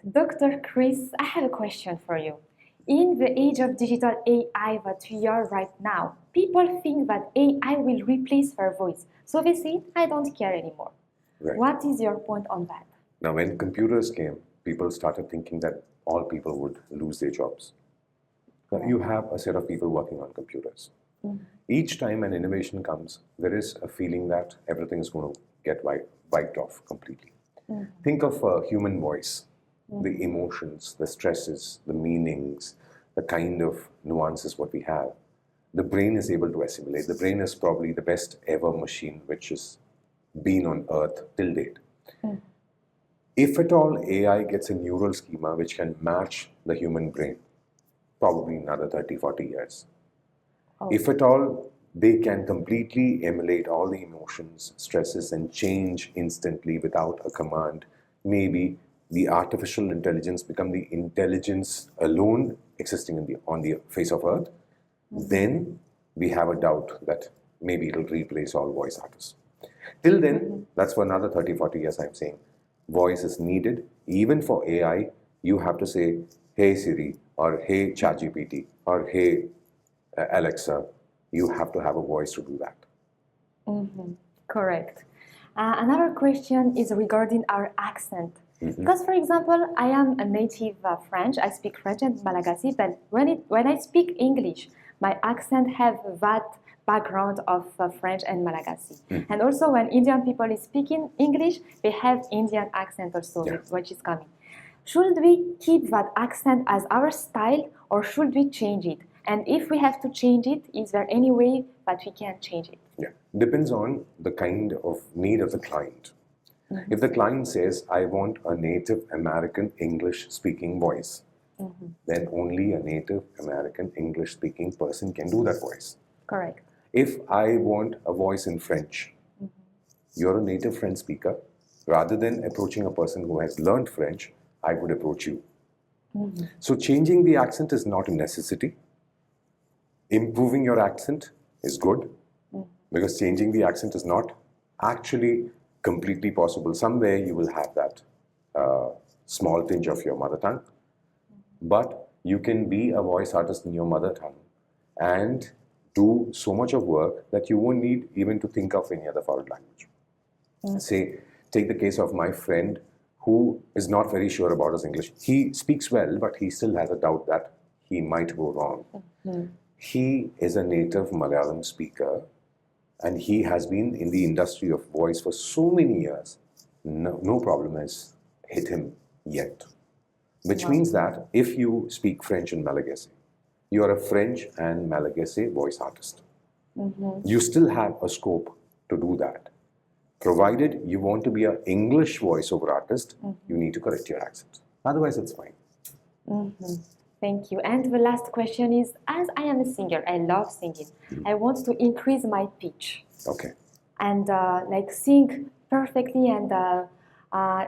Dr. Kriss, I have a question for you. In the age of digital AI that we are right now, people think that AI will replace their voice. So they say, I don't care anymore. Right. What is your point on that? Now, when computers came, people started thinking that all people would lose their jobs. Now, you have a set of people working on computers. Each time an innovation comes, there is a feeling that everything is going to get wiped off completely. Think of a human voice, the emotions, the stresses, the meanings, the kind of nuances what we have. The brain is able to assimilate. The brain is probably the best ever machine which has been on earth till date. If at all AI gets a neural schema which can match the human brain, probably another 30, 40 years. If at all they can completely emulate all the emotions, stresses, and change instantly without a command, maybe the artificial intelligence become the intelligence alone existing on the face of earth, then we have a doubt that maybe it'll replace all voice artists. Till then, that's for another 30, 40 years I'm saying. Voice is needed. Even for AI, you have to say, hey Siri, or hey ChatGPT, or hey Alexa. You have to have a voice to do that. Correct. Another question is regarding our accent. Because, for example, I am a native French. I speak French and Malagasy, but when I speak English, my accent have that background of French and Malagasy. And also, when Indian people is speaking English, they have Indian accent also, which is coming. Should we keep that accent as our style, or should we change it? And if we have to change it, is there any way that we can change it? Yeah, depends on the kind of need of the client. If the client says, I want a native American English speaking voice, then only a native American English speaking person can do that voice. Correct. If I want a voice in French, you're a native French speaker. Rather than approaching a person who has learned French, I would approach you. So changing the accent is not a necessity. Improving your accent is good, because changing the accent is not actually completely possible. Somewhere you will have that small tinge of your mother tongue, but you can be a voice artist in your mother tongue and do so much of work that you won't need even to think of any other foreign language. Say, take the case of my friend who is not very sure about his English. He speaks well, but he still has a doubt that he might go wrong. He is a native Malayalam speaker, and he has been in the industry of voice for so many years. No problem has hit him yet. Which means that if you speak French in Malagasy, you are a French and Malagasy voice artist. You still have a scope to do that. Provided you want to be an English voiceover artist, you need to correct your accent. Otherwise, it's fine. Thank you. And the last question is, as I am a singer, I love singing. I want to increase my pitch. Okay. And like sing perfectly and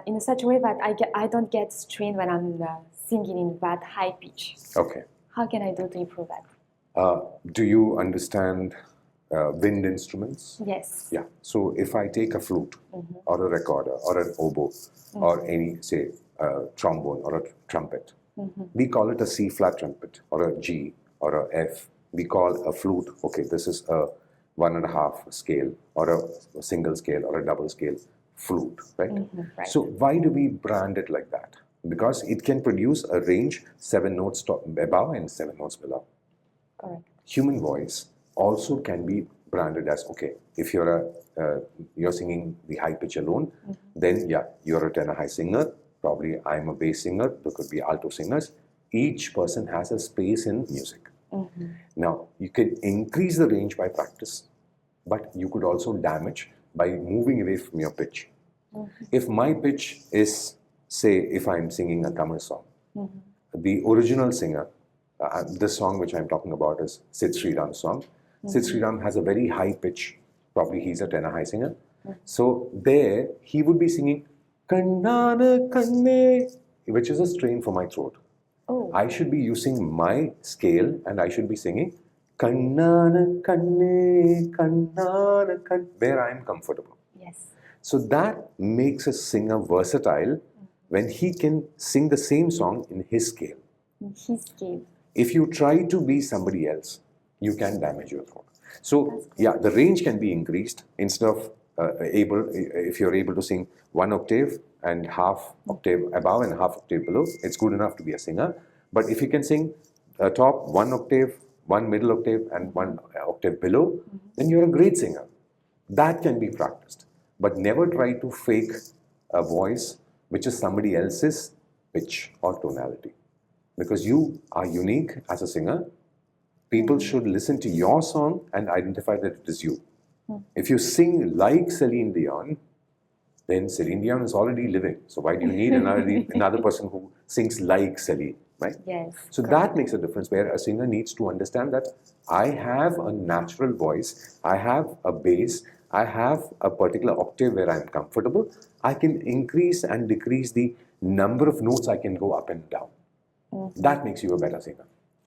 in such a way that I don't get strained when I'm singing in that high pitch. Okay. How can I do to improve that? Do you understand wind instruments? Yes. Yeah. So if I take a flute or a recorder or an oboe or any, say, trombone or a trumpet, we call it a C flat trumpet or a G or a F. We call a flute, okay, this is a 1.5 scale or a single scale or a double scale flute, right? Right. So why do we brand it like that? Because it can produce a range 7 notes above and 7 notes below. Correct. Human voice also can be branded as, okay, if you're singing the high pitch alone, then yeah, you're a tenor high singer. Probably I'm a bass singer. There could be alto singers. Each person has a space in music. Now, you can increase the range by practice, but you could also damage by moving away from your pitch. If my pitch is, say, if I'm singing a Tamil song, the original singer, this song which I'm talking about is Sid Sriram's song. Sid Sriram has a very high pitch. Probably he's a tenor high singer. So there, he would be singing Kannana Kanne, which is a strain for my throat. I should be using my scale and I should be singing Kannana Kanne, Kannana Kanne, where I am comfortable. Yes. So that makes a singer versatile when he can sing the same song in his scale. In his scale. If you try to be somebody else, you can damage your throat. So, That's yeah, the range can be increased instead of if you're able to sing 1 octave and half octave above and half octave below, it's good enough to be a singer. But if you can sing top 1 octave, 1 middle octave, and 1 octave below, then you're a great singer. That can be practiced. But never try to fake a voice which is somebody else's pitch or tonality. Because you are unique as a singer. People should listen to your song and identify that it is you. If you sing like Celine Dion, then Celine Dion is already living. So why do you need another person who sings like Celine, right? Yes. So that makes a difference where a singer needs to understand that I have a natural voice, I have a bass, I have a particular octave where I'm comfortable. I can increase and decrease the number of notes I can go up and down. That makes you a better singer.